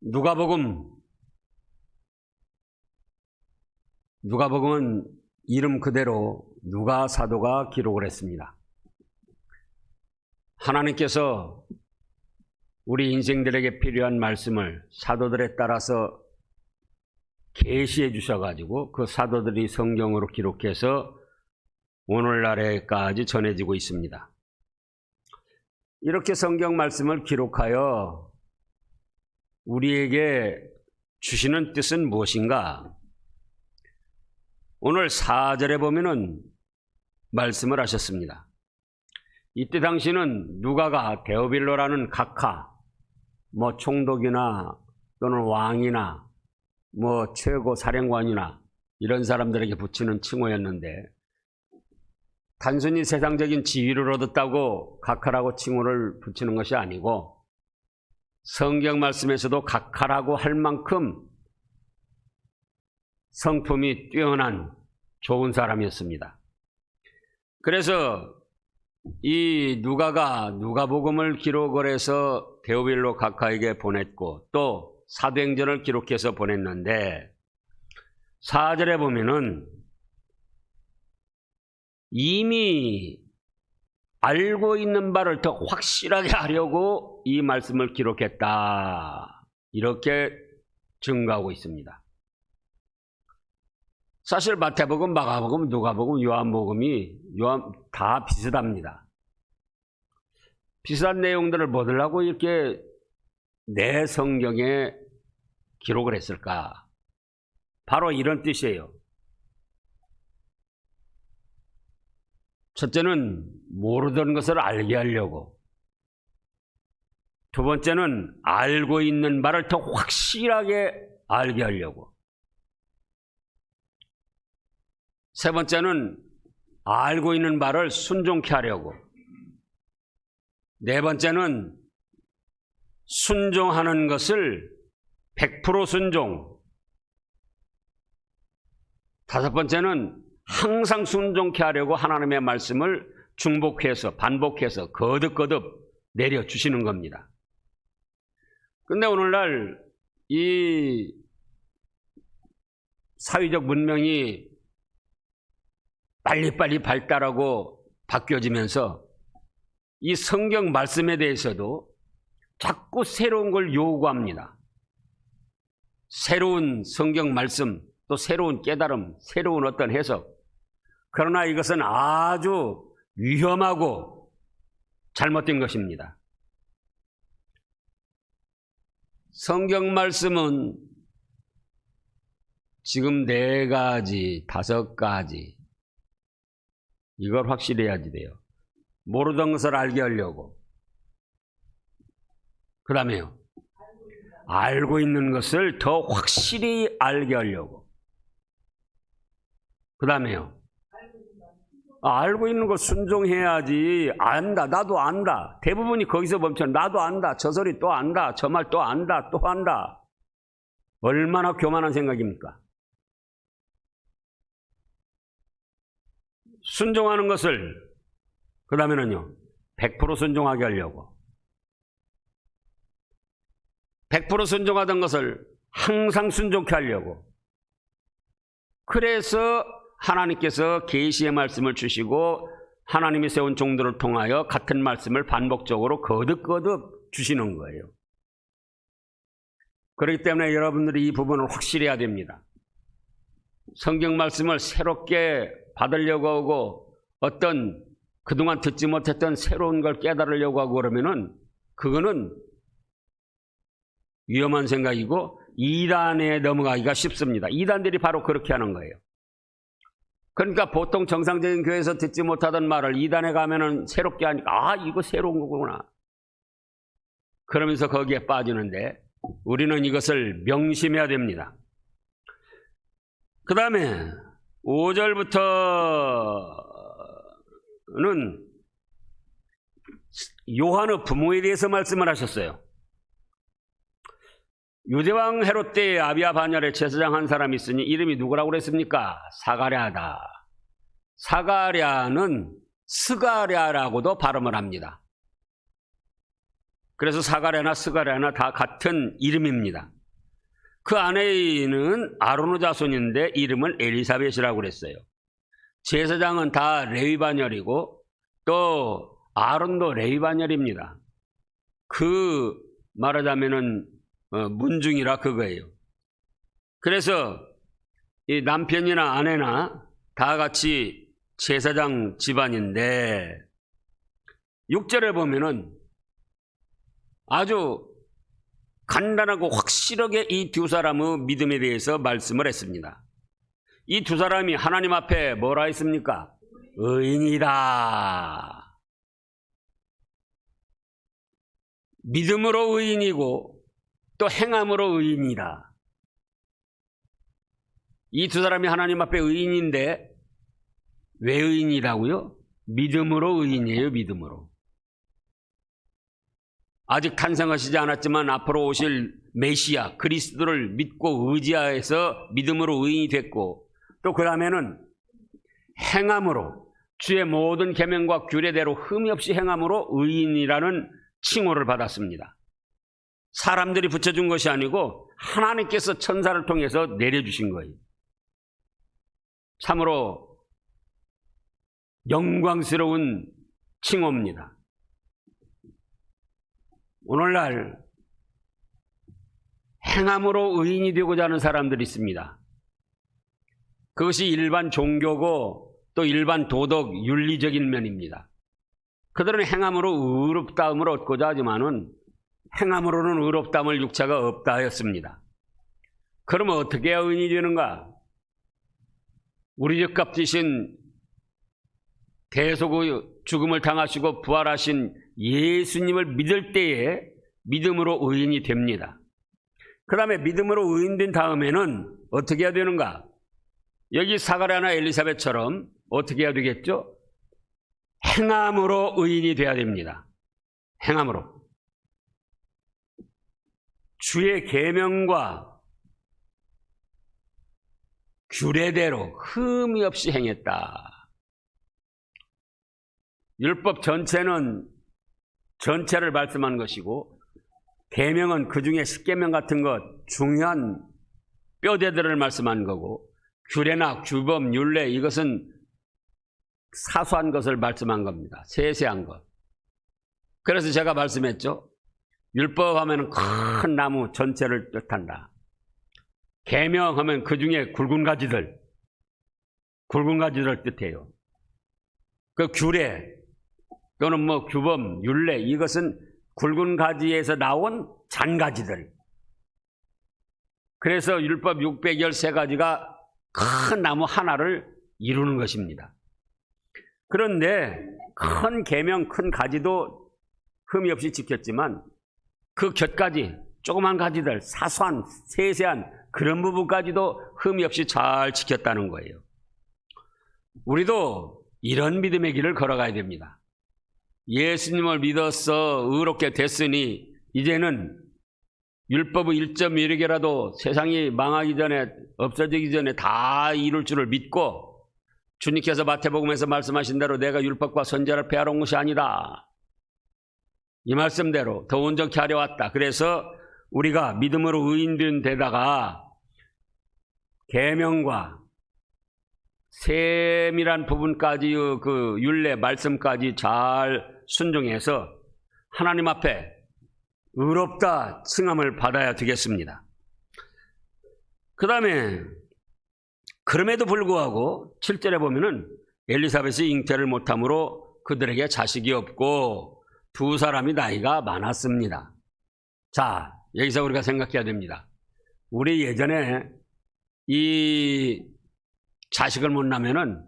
누가복음은 이름 그대로 누가 사도가 기록을 했습니다. 하나님께서 우리 인생들에게 필요한 말씀을 사도들에 따라서 계시해 주셔가지고 그 사도들이 성경으로 기록해서 오늘날에까지 전해지고 있습니다. 이렇게 성경 말씀을 기록하여 우리에게 주시는 뜻은 무엇인가? 오늘 4절에 보면은 말씀을 하셨습니다. 이때 당시는 누가가 데오빌로라는 각하, 총독이나 또는 왕이나 최고 사령관이나 이런 사람들에게 붙이는 칭호였는데, 단순히 세상적인 지위를 얻었다고 각하라고 칭호를 붙이는 것이 아니고 성경 말씀에서도 각하라고 할 만큼 성품이 뛰어난 좋은 사람이었습니다. 그래서 이 누가가 누가복음을 기록을 해서 데오빌로 각하에게 보냈고 또 사도행전을 기록해서 보냈는데, 4절에 보면은 이미 알고 있는 바를 더 확실하게 하려고 이 말씀을 기록했다, 이렇게 증거하고 있습니다. 사실 마태복음, 마가복음, 누가복음, 요한복음이 다 비슷합니다. 비슷한 내용들을 뭐들라고 이렇게 내 성경에 기록을 했을까? 바로 이런 뜻이에요. 첫째는 모르던 것을 알게 하려고, 두 번째는 알고 있는 바를 더 확실하게 알게 하려고, 세 번째는 알고 있는 바를 순종케 하려고, 네 번째는 순종하는 것을 100% 순종, 다섯 번째는 항상 순종케 하려고 하나님의 말씀을 중복해서 반복해서 거듭거듭 내려주시는 겁니다. 근데 오늘날 이 사회적 문명이 빨리빨리 발달하고 바뀌어지면서 이 성경 말씀에 대해서도 자꾸 새로운 걸 요구합니다. 새로운 성경 말씀, 또 새로운 깨달음, 새로운 어떤 해석. 그러나 이것은 아주 위험하고 잘못된 것입니다. 성경 말씀은 지금 4가지, 5가지, 이걸 확실히 해야지 돼요. 모르던 것을 알게 하려고, 그 다음에요, 알고 있는 것을 더 확실히 알게 하려고, 그 다음에요, 알고 있는 걸 순종해야지. 안다, 나도 안다. 대부분이 거기서 멈춰. 나도 안다, 저 소리 또 안다, 저 말 또 안다, 또 한다. 얼마나 교만한 생각입니까? 순종하는 것을, 그 다음에는요, 100% 순종하게 하려고, 100% 순종하던 것을 항상 순종케 하려고. 그래서 하나님께서 계시의 말씀을 주시고 하나님이 세운 종들을 통하여 같은 말씀을 반복적으로 거듭거듭 주시는 거예요. 그렇기 때문에 여러분들이 이 부분을 확실해야 됩니다. 성경 말씀을 새롭게 받으려고 하고 어떤 그동안 듣지 못했던 새로운 걸 깨달으려고 하고 그러면은 그거는 위험한 생각이고 이단에 넘어가기가 쉽습니다. 이단들이 바로 그렇게 하는 거예요. 그러니까 보통 정상적인 교회에서 듣지 못하던 말을 이단에 가면은 새롭게 하니까 이거 새로운 거구나, 그러면서 거기에 빠지는데 우리는 이것을 명심해야 됩니다. 그 다음에 5절부터는 요한의 부모에 대해서 말씀을 하셨어요. 유대왕 헤롯 때에 아비야 반열에 제사장 한 사람이 있으니 이름이 누구라고 그랬습니까? 사가랴다. 사가랴는 스가랴라고도 발음을 합니다. 그래서 사가랴나 스가랴나 다 같은 이름입니다. 그 아내는 아론의 자손인데 이름은 엘리사벳이라고 그랬어요. 제사장은 다 레위 반열이고 또 아론도 레위 반열입니다. 그 말하자면은 문중이라 그거예요. 그래서 이 남편이나 아내나 다 같이 제사장 집안인데 6절에 보면은 아주 간단하고 확실하게 이 두 사람의 믿음에 대해서 말씀을 했습니다. 이 두 사람이 하나님 앞에 뭐라 했습니까? 의인이다. 믿음으로 의인이고 또 행함으로 의인이다. 이 두 사람이 하나님 앞에 의인인데 왜 의인이라고요? 믿음으로 의인이에요. 믿음으로. 아직 탄생하시지 않았지만 앞으로 오실 메시아 그리스도를 믿고 의지하여서 믿음으로 의인이 됐고 또 그 다음에는 행함으로 주의 모든 계명과 규례대로 흠이 없이 행함으로 의인이라는 칭호를 받았습니다. 사람들이 붙여준 것이 아니고 하나님께서 천사를 통해서 내려주신 거예요. 참으로 영광스러운 칭호입니다. 오늘날 행함으로 의인이 되고자 하는 사람들이 있습니다. 그것이 일반 종교고 또 일반 도덕 윤리적인 면입니다. 그들은 행함으로 의롭다함을 얻고자 하지만은 행함으로는 의롭다함을 육체가 없다 하였습니다. 그러면 어떻게 해야 의인이 되는가? 우리 집값 지신 대속의 죽음을 당하시고 부활하신 예수님을 믿을 때에 믿음으로 의인이 됩니다. 그 다음에 믿음으로 의인된 다음에는 어떻게 해야 되는가? 여기 사가랴나 엘리사벳처럼 어떻게 해야 되겠죠? 행함으로 의인이 돼야 됩니다. 행함으로. 주의 계명과 규례대로 흠이 없이 행했다. 율법 전체는 전체를 말씀하는 것이고 계명은 그 중에 십계명 같은 것 중요한 뼈대들을 말씀하는 거고 규례나 규범, 율례 이것은 사소한 것을 말씀한 겁니다. 세세한 것. 그래서 제가 말씀했죠. 율법 하면 큰 나무 전체를 뜻한다. 계명 하면 그 중에 굵은 가지들 뜻해요. 그 규례 또는 뭐 규범, 율례 이것은 굵은 가지에서 나온 잔가지들. 그래서 율법 613가지가 큰 나무 하나를 이루는 것입니다. 그런데 큰 계명, 큰 가지도 흠이 없이 지켰지만 그 곁가지, 조그만 가지들, 사소한, 세세한 그런 부분까지도 흠이 없이 잘 지켰다는 거예요. 우리도 이런 믿음의 길을 걸어가야 됩니다. 예수님을 믿어서 의롭게 됐으니 이제는 율법의 1.1개라도 세상이 망하기 전에 없어지기 전에 다 이룰 줄을 믿고 주님께서 마태복음에서 말씀하신 대로 내가 율법과 선지자를 폐하러 온 것이 아니다. 이 말씀대로 더 온전케 하려 왔다. 그래서 우리가 믿음으로 의인된 데다가 계명과 세밀한 부분까지 그 율례 말씀까지 잘 순종해서 하나님 앞에 의롭다 칭함을 받아야 되겠습니다. 그 다음에 그럼에도 불구하고 7절에 보면은 엘리사벳이 잉태를 못함으로 그들에게 자식이 없고 두 사람이 나이가 많았습니다. 자, 여기서 우리가 생각해야 됩니다. 우리 예전에 이 자식을 못 낳으면은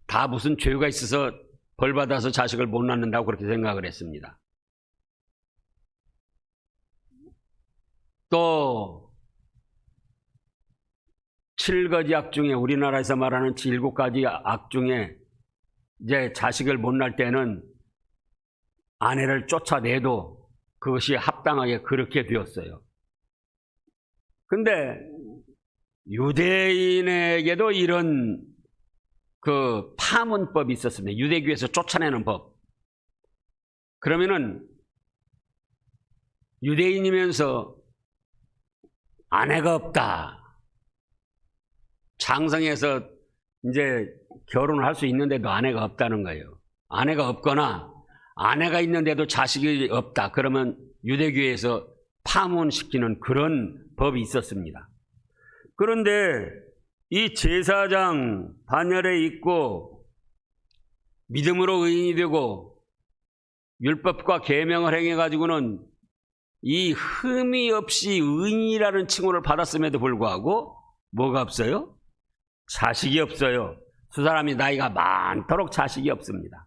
다 무슨 죄가 있어서 벌 받아서 자식을 못 낳는다고 그렇게 생각을 했습니다. 또 7가지 악 중에 우리나라에서 말하는 7가지 악 중에 이제 자식을 못 낳을 때는 아내를 쫓아내도 그것이 합당하게 그렇게 되었어요. 근데 유대인에게도 이런 그 파문법이 있었습니다. 유대교에서 쫓아내는 법. 그러면은 유대인이면서 아내가 없다. 장성해서 이제 결혼을 할 수 있는데도 아내가 없다는 거예요. 아내가 없거나 아내가 있는데도 자식이 없다. 그러면 유대교에서 파문시키는 그런 법이 있었습니다. 그런데 이 제사장 반열에 있고 믿음으로 의인이 되고 율법과 계명을 행해가지고는 이 흠이 없이 의인이라는 칭호를 받았음에도 불구하고 뭐가 없어요? 자식이 없어요. 두 사람이 나이가 많도록 자식이 없습니다.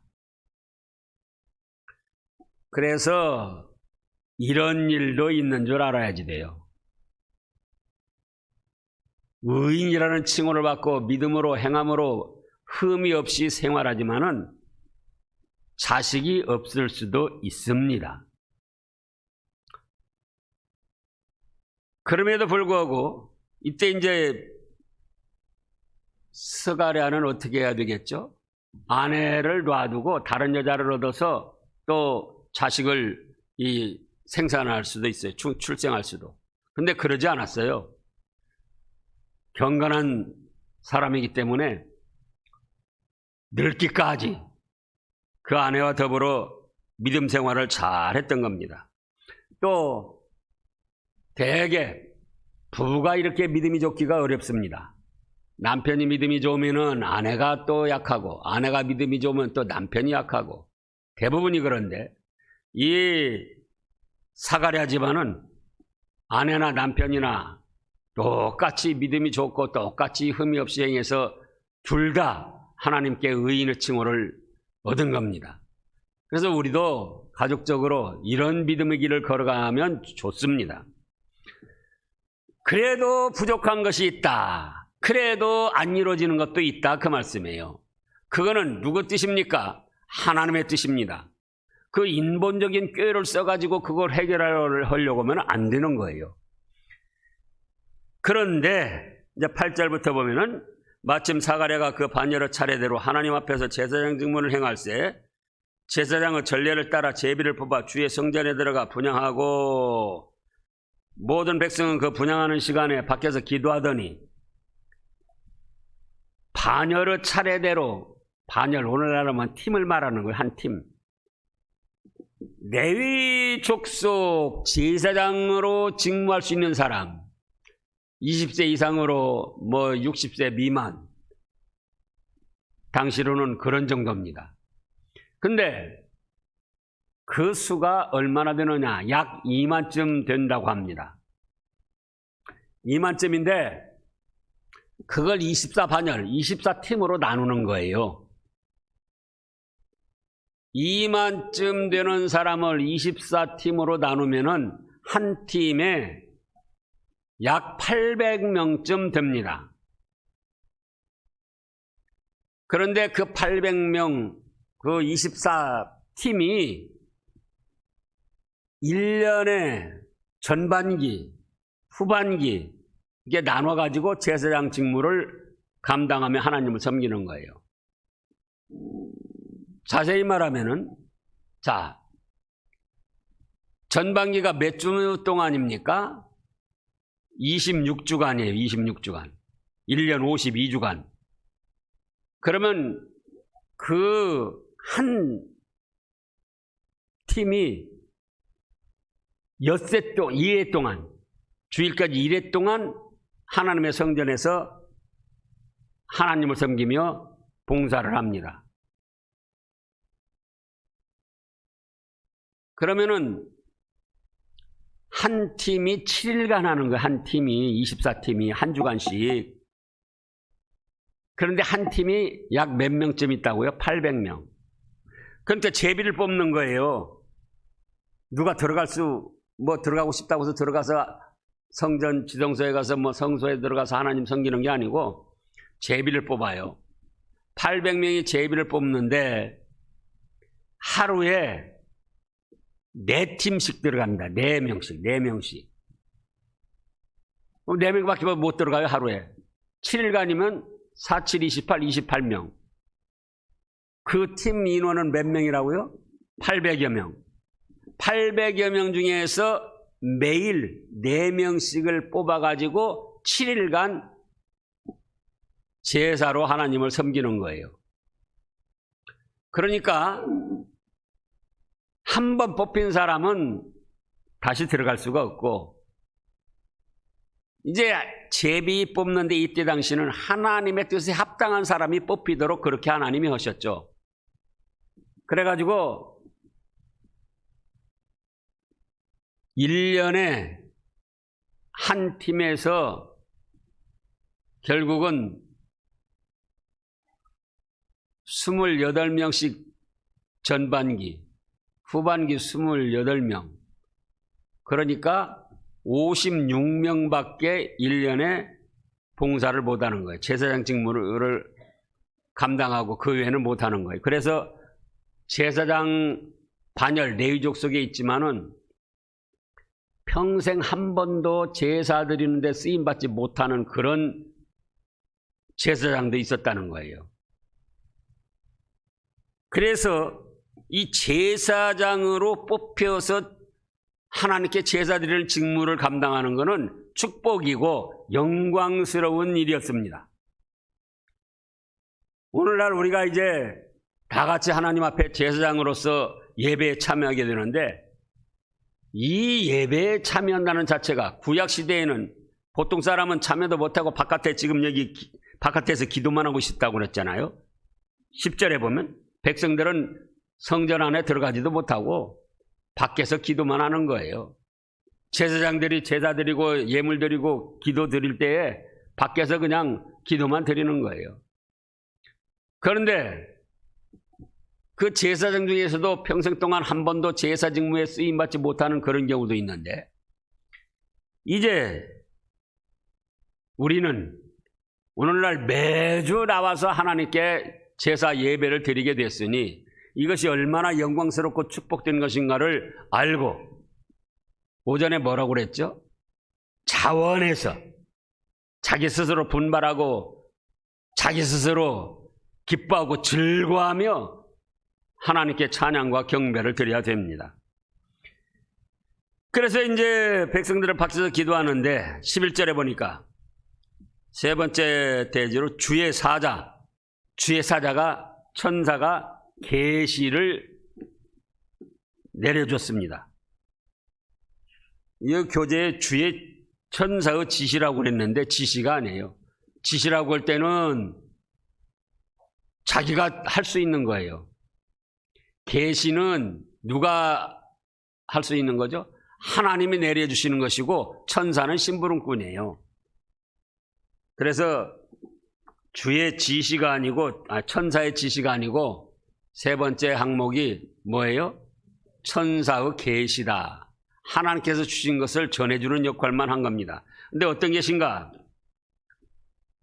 그래서 이런 일도 있는 줄 알아야지 돼요. 의인이라는 칭호를 받고 믿음으로 행함으로 흠이 없이 생활하지만은 자식이 없을 수도 있습니다. 그럼에도 불구하고 이때 이제 스가랴는 어떻게 해야 되겠죠? 아내를 놔두고 다른 여자를 얻어서 또 자식을 생산할 수도 있어요. 출생할 수도. 근데 그러지 않았어요. 경건한 사람이기 때문에 늙기까지 그 아내와 더불어 믿음 생활을 잘 했던 겁니다. 또 대개 부부가 이렇게 믿음이 좋기가 어렵습니다. 남편이 믿음이 좋으면 아내가 또 약하고 아내가 믿음이 좋으면 또 남편이 약하고 대부분이 그런데 이 사가랴 집안은 아내나 남편이나 똑같이 믿음이 좋고 똑같이 흠이 없이 행해서 둘 다 하나님께 의인의 칭호를 얻은 겁니다. 그래서 우리도 가족적으로 이런 믿음의 길을 걸어가면 좋습니다. 그래도 부족한 것이 있다. 그래도 안 이루어지는 것도 있다. 그 말씀이에요. 그거는 누구 뜻입니까? 하나님의 뜻입니다. 그 인본적인 꾀를 써가지고 그걸 해결하려고 하면 안 되는 거예요. 그런데 이제 8절부터 보면은 마침 사가랴가 그 반열의 차례대로 하나님 앞에서 제사장 직무를 행할세 제사장은 전례를 따라 제비를 뽑아 주의 성전에 들어가 분향하고 모든 백성은 그 분향하는 시간에 밖에서 기도하더니 반열의 차례대로 반열 오늘날은 팀을 말하는 거예요. 한 팀. 레위 족속 제사장으로 직무할 수 있는 사람 20세 이상으로 60세 미만 당시로는 그런 정도입니다. 근데 그 수가 얼마나 되느냐? 약 2만쯤 된다고 합니다. 2만쯤인데 그걸 24반열, 24팀으로 나누는 거예요. 2만쯤 되는 사람을 24팀으로 나누면은 한 팀에 약 800명쯤 됩니다. 그런데 그 800명, 그 24팀이 1년에 전반기, 후반기 이게 나눠가지고 제사장 직무를 감당하며 하나님을 섬기는 거예요. 자세히 말하면은 전반기가 몇 주 동안입니까? 26주간이에요. 26주간. 1년 52주간. 그러면 그 한 팀이 2회 동안 주일까지 1회 동안 하나님의 성전에서 하나님을 섬기며 봉사를 합니다. 그러면은 한 팀이 7일간 하는 거예요. 한 팀이 24팀이 한 주간씩. 그런데 한 팀이 약 몇 명쯤 있다고요? 800명. 그러니까 제비를 뽑는 거예요. 누가 들어가고 싶다고 해서 들어가서 성전 지성소에 가서 성소에 들어가서 하나님 섬기는 게 아니고 제비를 뽑아요. 800명이 제비를 뽑는데 하루에 4팀씩 들어갑니다. 4명씩. 4명밖에 못 들어가요, 하루에. 7일간이면 4, 7, 28, 28명. 그 팀 인원은 몇 명이라고요? 800여 명. 800여 명 중에서 매일 4명씩을 뽑아가지고 7일간 제사로 하나님을 섬기는 거예요. 그러니까 한 번 뽑힌 사람은 다시 들어갈 수가 없고, 이제 제비 뽑는데 이때 당시는 하나님의 뜻에 합당한 사람이 뽑히도록 그렇게 하나님이 하셨죠. 그래가지고 1년에 한 팀에서 결국은 28명씩 전반기, 후반기 28명. 그러니까 56명밖에 1년에 봉사를 못하는 거예요. 제사장 직무를 감당하고 그 외에는 못하는 거예요. 그래서 제사장 반열 레위족 속에 있지만은 평생 한 번도 제사 드리는데 쓰임받지 못하는 그런 제사장도 있었다는 거예요. 그래서 이 제사장으로 뽑혀서 하나님께 제사 드리는 직무를 감당하는 것은 축복이고 영광스러운 일이었습니다. 오늘날 우리가 이제 다 같이 하나님 앞에 제사장으로서 예배에 참여하게 되는데, 이 예배에 참여한다는 자체가 구약시대에는 보통 사람은 참여도 못하고 바깥에, 지금 여기 바깥에서 기도만 하고 있었다고 그랬잖아요. 10절에 보면 백성들은 성전 안에 들어가지도 못하고 밖에서 기도만 하는 거예요. 제사장들이 제사 드리고 예물 드리고 기도 드릴 때에 밖에서 그냥 기도만 드리는 거예요. 그런데 그 제사장 중에서도 평생 동안 한 번도 제사 직무에 쓰임받지 못하는 그런 경우도 있는데, 이제 우리는 오늘날 매주 나와서 하나님께 제사 예배를 드리게 됐으니 이것이 얼마나 영광스럽고 축복된 것인가를 알고, 오전에 뭐라고 그랬죠? 자원해서 자기 스스로 분발하고 자기 스스로 기뻐하고 즐거워하며 하나님께 찬양과 경배를 드려야 됩니다. 그래서 이제 백성들을 밖에서 기도하는데 11절에 보니까 세 번째 대지로 주의 사자가 천사가 계시를 내려줬습니다. 이 교재에 주의 천사의 지시라고 그랬는데 지시가 아니에요. 지시라고 할 때는 자기가 할 수 있는 거예요. 계시는 누가 할 수 있는 거죠? 하나님이 내려주시는 것이고 천사는 심부름꾼이에요. 그래서 주의 지시가 아니고, 천사의 지시가 아니고 세 번째 항목이 뭐예요? 천사의 계시다. 하나님께서 주신 것을 전해주는 역할만 한 겁니다. 근데 어떤 계신가?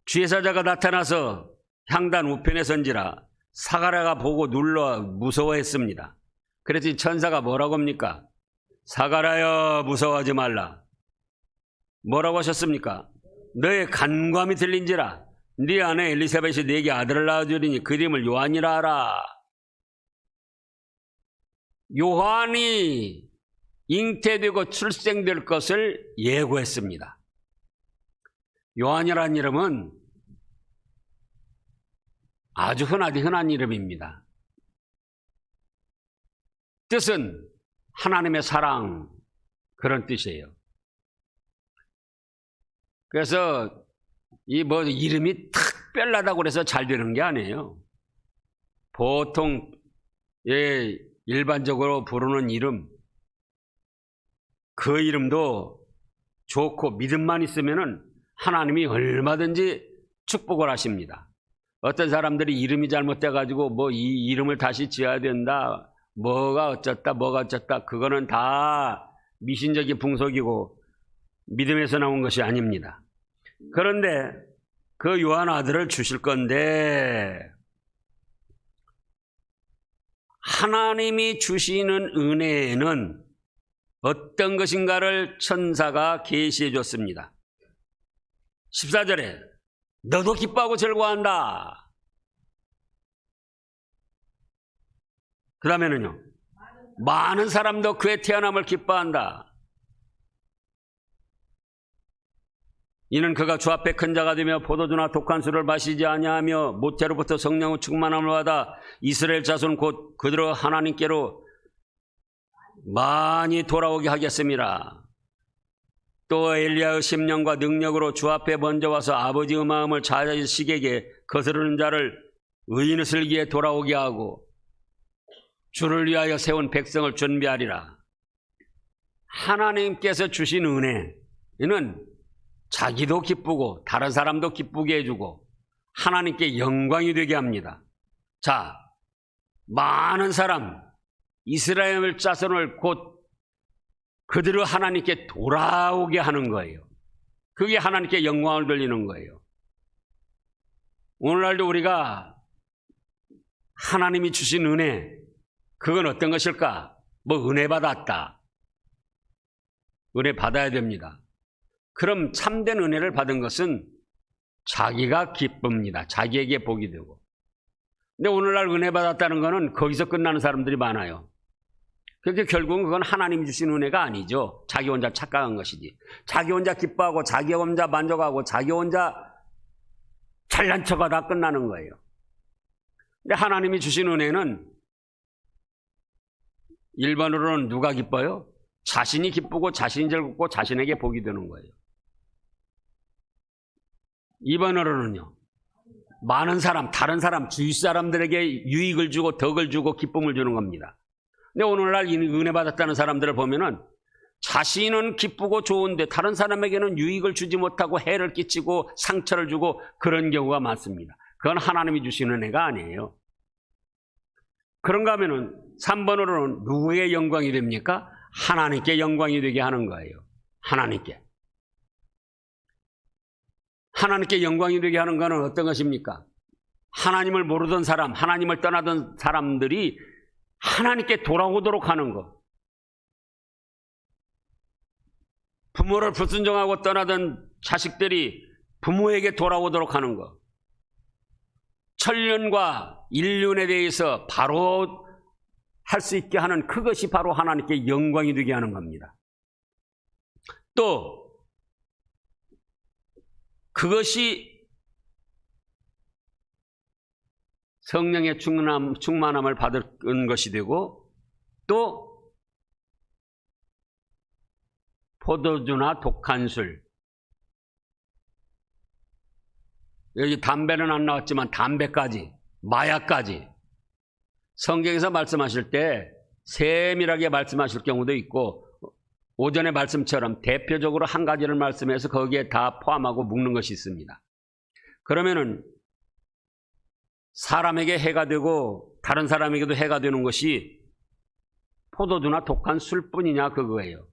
주의 사자가 나타나서 향단 우편에 선지라 사가랴가 보고 눌러 무서워했습니다. 그래서 이 천사가 뭐라고 합니까? 사가랴여 무서워하지 말라. 뭐라고 하셨습니까? 너의 간감이 들린지라 네 아내 엘리사벳이 네게 아들을 낳아주리니 그 이름을 요한이라 하라. 요한이 잉태되고 출생될 것을 예고했습니다. 요한이라는 이름은 아주 흔한 이름입니다. 뜻은 하나님의 사랑, 그런 뜻이에요. 그래서 이 이름이 특별하다고 해서 잘 되는 게 아니에요. 보통 일반적으로 부르는 이름, 그 이름도 좋고 믿음만 있으면은 하나님이 얼마든지 축복을 하십니다. 어떤 사람들이 이름이 잘못돼가지고 이 이름을 다시 지어야 된다, 뭐가 어쩌다, 그거는 다 미신적인 풍속이고 믿음에서 나온 것이 아닙니다. 그런데 그 요한 아들을 주실 건데, 하나님이 주시는 은혜에는 어떤 것인가를 천사가 계시해 줬습니다. 14절에 너도 기뻐하고 즐거워한다. 그 다음에는요, 많은 사람도 그의 태어남을 기뻐한다. 이는 그가 주 앞에 큰 자가 되며 포도주나 독한 술을 마시지 아니하며 모태로부터 성령의 충만함을 받아 이스라엘 자손 곧 그들의 하나님께로 많이 돌아오게 하겠습니다. 또 엘리야의 심령과 능력으로 주 앞에 먼저 와서 아버지의 마음을 자식에게 거스르는 자를 의인의 슬기에 돌아오게 하고 주를 위하여 세운 백성을 준비하리라. 하나님께서 주신 은혜, 이는 자기도 기쁘고 다른 사람도 기쁘게 해주고 하나님께 영광이 되게 합니다. 자, 많은 사람, 이스라엘 자손을 곧 그들을 하나님께 돌아오게 하는 거예요. 그게 하나님께 영광을 돌리는 거예요. 오늘날도 우리가 하나님이 주신 은혜, 그건 어떤 것일까? 뭐 은혜 받았다. 은혜 받아야 됩니다. 그럼 참된 은혜를 받은 것은 자기가 기쁩니다. 자기에게 복이 되고. 근데 오늘날 은혜 받았다는 것은 거기서 끝나는 사람들이 많아요. 그렇게 결국은 그건 하나님이 주신 은혜가 아니죠. 자기 혼자 착각한 것이지. 자기 혼자 기뻐하고 자기 혼자 만족하고 자기 혼자 잘난 척하다 끝나는 거예요. 근데 하나님이 주신 은혜는 1번으로는 누가 기뻐요? 자신이 기쁘고 자신이 즐겁고 자신에게 복이 되는 거예요. 2번으로는요. 많은 사람, 다른 사람, 주위 사람들에게 유익을 주고 덕을 주고 기쁨을 주는 겁니다. 근데 오늘날 은혜 받았다는 사람들을 보면은 자신은 기쁘고 좋은데 다른 사람에게는 유익을 주지 못하고 해를 끼치고 상처를 주고 그런 경우가 많습니다. 그건 하나님이 주신 은혜가 아니에요. 그런가 하면은 3번으로는 누구의 영광이 됩니까? 하나님께 영광이 되게 하는 거예요. 하나님께. 하나님께 영광이 되게 하는 것은 어떤 것입니까? 하나님을 모르던 사람, 하나님을 떠나던 사람들이 하나님께 돌아오도록 하는 것. 부모를 불순종하고 떠나던 자식들이 부모에게 돌아오도록 하는 것. 천륜과 인륜에 대해서 바로 할 수 있게 하는 그것이 바로 하나님께 영광이 되게 하는 겁니다. 또 그것이 성령의 충만함을 받은 것이 되고 또 포도주나 독한 술, 여기 담배는 안 나왔지만 담배까지, 마약까지 성경에서 말씀하실 때 세밀하게 말씀하실 경우도 있고 오전의 말씀처럼 대표적으로 한 가지를 말씀해서 거기에 다 포함하고 묶는 것이 있습니다. 그러면은 사람에게 해가 되고 다른 사람에게도 해가 되는 것이 포도주나 독한 술뿐이냐 그거예요.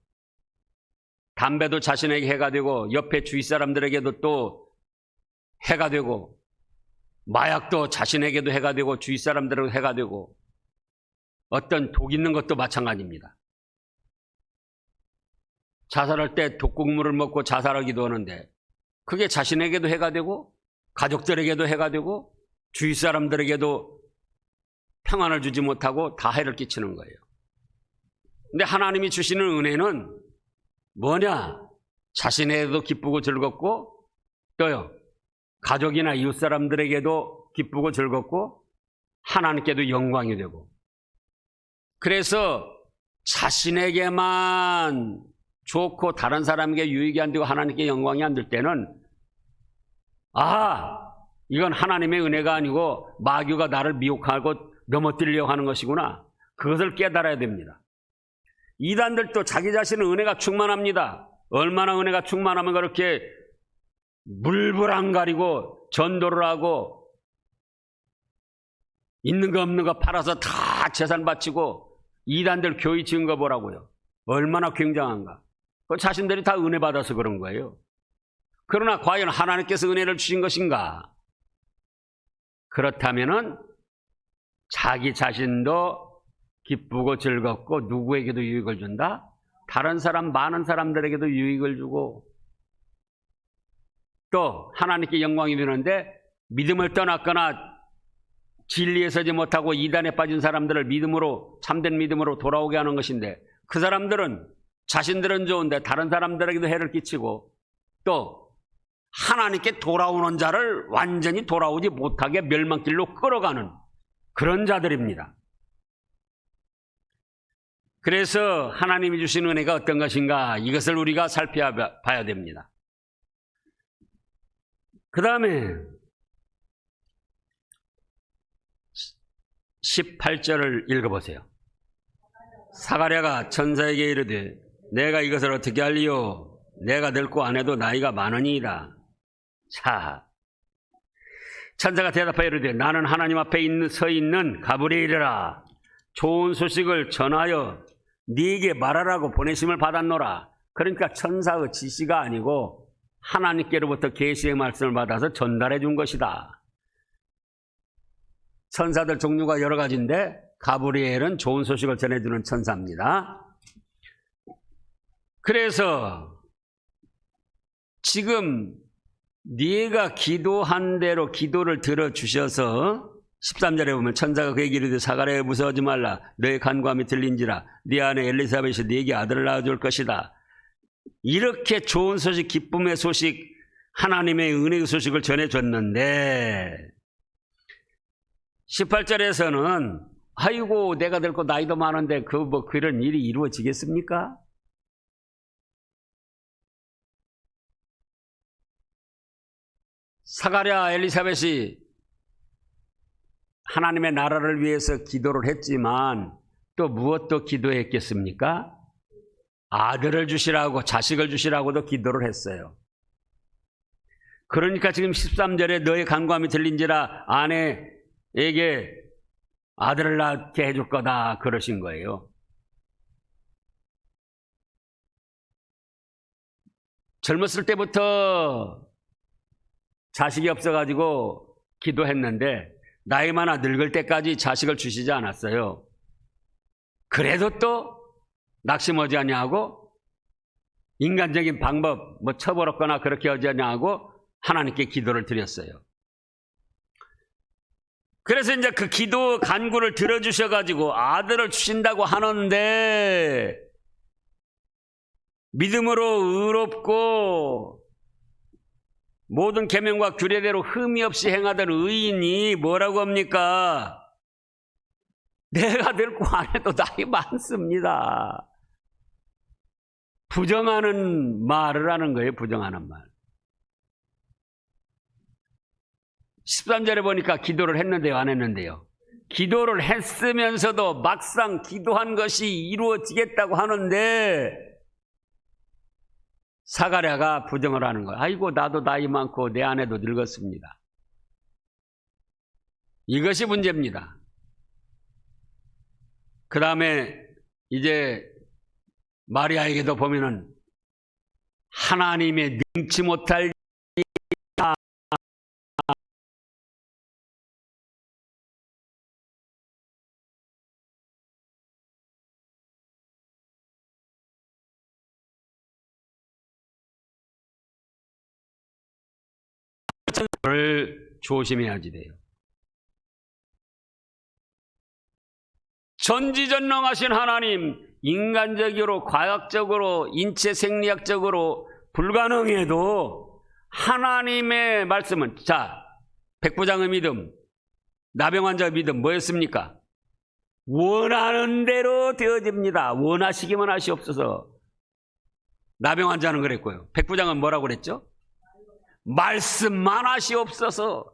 담배도 자신에게 해가 되고 옆에 주위 사람들에게도 또 해가 되고 마약도 자신에게도 해가 되고 주위 사람들에게도 해가 되고 어떤 독 있는 것도 마찬가지입니다. 자살할 때 독국물을 먹고 자살하기도 하는데 그게 자신에게도 해가 되고 가족들에게도 해가 되고 주위 사람들에게도 평안을 주지 못하고 다 해를 끼치는 거예요. 근데 하나님이 주시는 은혜는 뭐냐? 자신에게도 기쁘고 즐겁고 또요 가족이나 이웃 사람들에게도 기쁘고 즐겁고 하나님께도 영광이 되고 그래서 자신에게만 좋고 다른 사람에게 유익이 안 되고 하나님께 영광이 안 될 때는 이건 하나님의 은혜가 아니고 마귀가 나를 미혹하고 넘어뜨리려고 하는 것이구나. 그것을 깨달아야 됩니다. 이단들도 자기 자신은 은혜가 충만합니다. 얼마나 은혜가 충만하면 그렇게 물불 안 가리고 전도를 하고 있는 거 없는 거 팔아서 다 재산 바치고 이단들 교회 지은 거 보라고요. 얼마나 굉장한가. 그 자신들이 다 은혜 받아서 그런 거예요. 그러나 과연 하나님께서 은혜를 주신 것인가? 그렇다면은 자기 자신도 기쁘고 즐겁고 누구에게도 유익을 준다? 다른 사람, 많은 사람들에게도 유익을 주고 또 하나님께 영광이 되는데 믿음을 떠났거나 진리에 서지 못하고 이단에 빠진 사람들을 믿음으로, 참된 믿음으로 돌아오게 하는 것인데 그 사람들은 자신들은 좋은데 다른 사람들에게도 해를 끼치고 또 하나님께 돌아오는 자를 완전히 돌아오지 못하게 멸망길로 끌어가는 그런 자들입니다. 그래서 하나님이 주신 은혜가 어떤 것인가, 이것을 우리가 살펴봐야 됩니다. 그 다음에 18절을 읽어보세요. 사가랴가 천사에게 이르되 내가 이것을 어떻게 알리요? 내가 늙고 아내도 나이가 많으니이다. 자, 천사가 대답하여 이르되 나는 하나님 앞에 서 있는 가브리엘이라. 좋은 소식을 전하여 네게 말하라고 보내심을 받았노라. 그러니까 천사의 지시가 아니고 하나님께로부터 계시의 말씀을 받아서 전달해 준 것이다. 천사들 종류가 여러 가지인데 가브리엘은 좋은 소식을 전해주는 천사입니다. 그래서 지금 네가 기도한 대로 기도를 들어주셔서 13절에 보면 천사가 그에게 이르되 사가랴여 무서워하지 말라. 너의 간구함이 들린지라. 네 아내 엘리사벳이 네게 아들을 낳아줄 것이다. 이렇게 좋은 소식, 기쁨의 소식, 하나님의 은혜의 소식을 전해줬는데 18절에서는 아이고 내가 늙고 나이도 많은데 그런 일이 이루어지겠습니까? 사가랴 엘리사벳이 하나님의 나라를 위해서 기도를 했지만 또 무엇도 기도했겠습니까? 아들을 주시라고, 자식을 주시라고도 기도를 했어요. 그러니까 지금 13절에 너의 간구함이 들린지라 아내에게 아들을 낳게 해줄 거다 그러신 거예요. 젊었을 때부터 자식이 없어가지고 기도했는데 나이 많아 늙을 때까지 자식을 주시지 않았어요. 그래도 또 낙심하지 아니하고 인간적인 방법 처벌했거나 그렇게 하지 아니하고 하나님께 기도를 드렸어요. 그래서 이제 그 기도 간구를 들어주셔가지고 아들을 주신다고 하는데 믿음으로 의롭고 모든 계명과 규례대로 흠이 없이 행하던 의인이 뭐라고 합니까? 내가 늙고 아내도 나이 많습니다. 부정하는 말을 하는 거예요. 부정하는 말. 13절에 보니까 기도를 했는데요, 안 했는데요? 기도를 했으면서도 막상 기도한 것이 이루어지겠다고 하는데 사가랴가 부정을 하는 거예요. 아이고 나도 나이 많고 내 아내도 늙었습니다. 이것이 문제입니다. 그 다음에 이제 마리아에게도 보면은 하나님의 능치 못할 를 조심해야지 돼요. 전지전능하신 하나님, 인간적으로 과학적으로 인체 생리학적으로 불가능해도 하나님의 말씀은, 자, 백부장의 믿음, 나병 환자의 믿음 뭐였습니까? 원하는 대로 되어집니다. 원하시기만 하시옵소서. 나병 환자는 그랬고요. 백부장은 뭐라고 그랬죠? 말씀만 하시옵소서.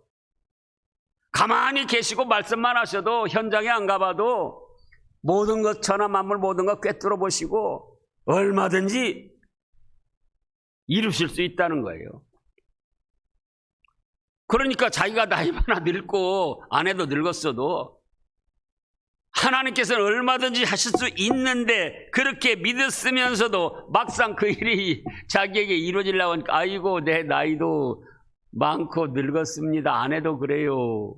가만히 계시고 말씀만 하셔도 현장에 안 가봐도 모든 것 천하 만물 모든 것 꿰뚫어 보시고 얼마든지 이루실 수 있다는 거예요. 그러니까 자기가 나이 많아 늙고 아내도 늙었어도 하나님께서는 얼마든지 하실 수 있는데 그렇게 믿었으면서도 막상 그 일이 자기에게 이루어지려고 하니까 아이고 내 나이도 많고 늙었습니다. 아내도 그래요.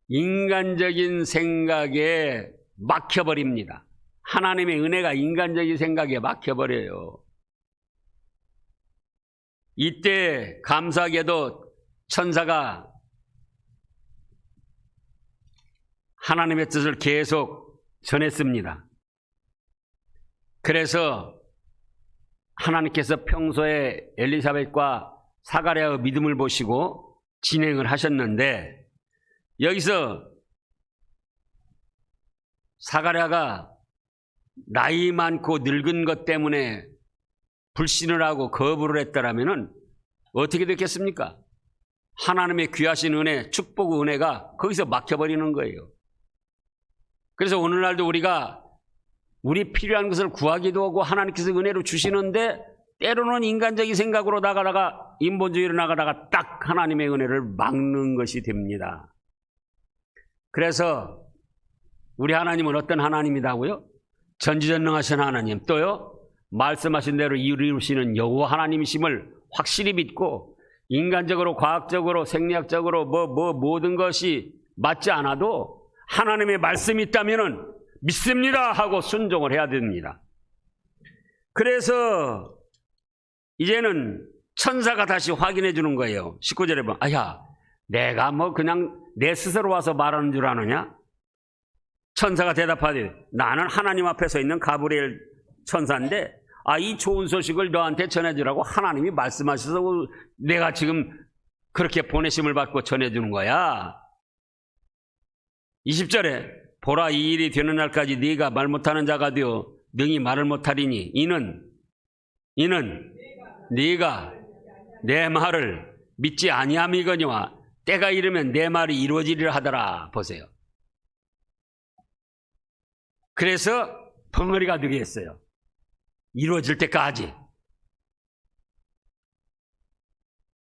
인간적인 생각에 막혀버립니다. 하나님의 은혜가 인간적인 생각에 막혀버려요. 이때 감사하게도 천사가 하나님의 뜻을 계속 전했습니다. 그래서 하나님께서 평소에 엘리사벳과 사가랴의 믿음을 보시고 진행을 하셨는데, 여기서 사가랴가 나이 많고 늙은 것 때문에 불신을 하고 거부를 했더라면 어떻게 됐겠습니까? 하나님의 귀하신 은혜, 축복 은혜가 거기서 막혀버리는 거예요. 그래서 오늘날도 우리가 우리 필요한 것을 구하기도 하고 하나님께서 은혜로 주시는데, 때로는 인간적인 생각으로 나가다가, 인본주의로 나가다가 딱 하나님의 은혜를 막는 것이 됩니다. 그래서 우리 하나님은 어떤 하나님이라고요? 전지전능하신 하나님, 또요 말씀하신 대로 이루시는 여호와 하나님이심을 확실히 믿고, 인간적으로, 과학적으로, 생리학적으로 모든 것이 맞지 않아도 하나님의 말씀이 있다면은 믿습니다 하고 순종을 해야 됩니다. 그래서 이제는 천사가 다시 확인해 주는 거예요. 19절에 보면, 아야, 내가 뭐 그냥 내 스스로 와서 말하는 줄 아느냐? 천사가 대답하되, 나는 하나님 앞에 서 있는 가브리엘 천사인데, 이 좋은 소식을 너한테 전해주라고 하나님이 말씀하셔서 내가 지금 그렇게 보내심을 받고 전해주는 거야. 20절에 보라, 이 일이 되는 날까지 네가 말 못하는 자가 되어 능히 말을 못하리니 이는 네가 내 말을 믿지 아니함이거니와 때가 이르면 내 말이 이루어지리라 하더라. 보세요. 그래서 벙어리가 되게 했어요. 이루어질 때까지.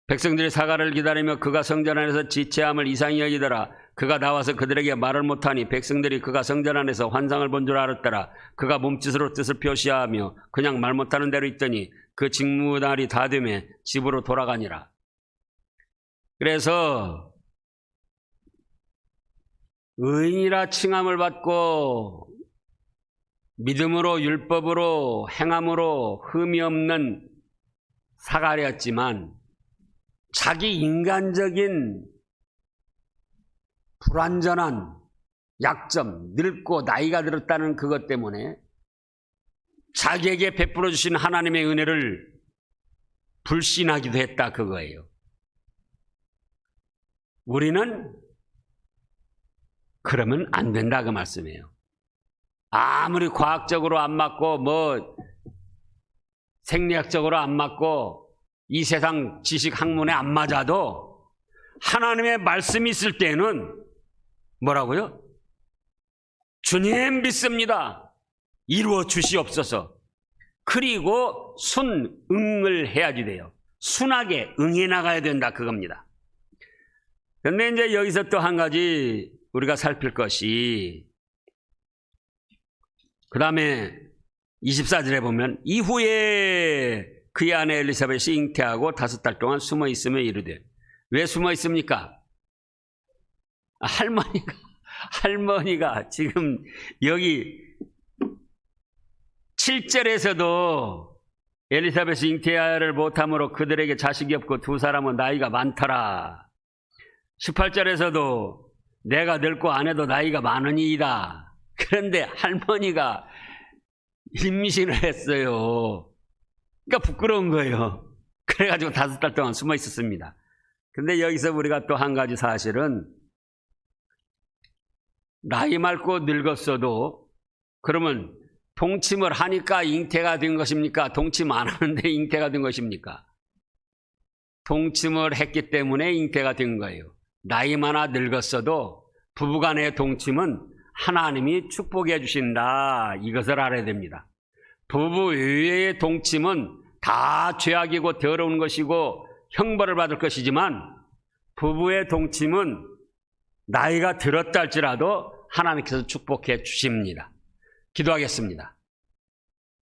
백성들이 사가를 기다리며 그가 성전 안에서 지체함을 이상히 여기더라. 그가 나와서 그들에게 말을 못하니 백성들이 그가 성전 안에서 환상을 본 줄 알았더라. 그가 몸짓으로 뜻을 표시하며 그냥 말 못하는 대로 있더니 그 직무날이 다 되매 집으로 돌아가니라. 그래서 의인이라 칭함을 받고 믿음으로 율법으로 행함으로 흠이 없는 사가랴였지만, 자기 인간적인 불완전한 약점, 늙고 나이가 들었다는 그것 때문에 자기에게 베풀어 주신 하나님의 은혜를 불신하기도 했다, 그거예요. 우리는 그러면 안 된다, 그 말씀이에요. 아무리 과학적으로 안 맞고 생리학적으로 안 맞고 이 세상 지식 학문에 안 맞아도 하나님의 말씀이 있을 때는 뭐라고요? 주님 믿습니다. 이루어 주시옵소서. 그리고 순응을 해야지 돼요. 순하게 응해 나가야 된다, 그겁니다. 그런데 이제 여기서 또 한 가지 우리가 살필 것이, 그 다음에 24절에 보면, 이후에 그의 아내 엘리사벳이 잉태하고 5달 동안 숨어 있으며 이르되. 왜 숨어 있습니까? 할머니가 지금 여기 7절에서도 엘리사벳이 잉태하를 못함으로 그들에게 자식이 없고 두 사람은 나이가 많더라. 18절에서도 내가 늙고 아내도 나이가 많으니이다. 그런데 할머니가 임신을 했어요. 그러니까 부끄러운 거예요. 그래가지고 5달 동안 숨어 있었습니다. 근데 여기서 우리가 또 한 가지 사실은, 나이 많고 늙었어도 그러면 동침을 하니까 잉태가 된 것입니까? 동침 안 하는데 잉태가 된 것입니까? 동침을 했기 때문에 잉태가 된 거예요. 나이 많아 늙었어도 부부간의 동침은 하나님이 축복해 주신다, 이것을 알아야 됩니다. 부부 외의 동침은 다 죄악이고 더러운 것이고 형벌을 받을 것이지만, 부부의 동침은 나이가 들었다 할지라도 하나님께서 축복해 주십니다. 기도하겠습니다.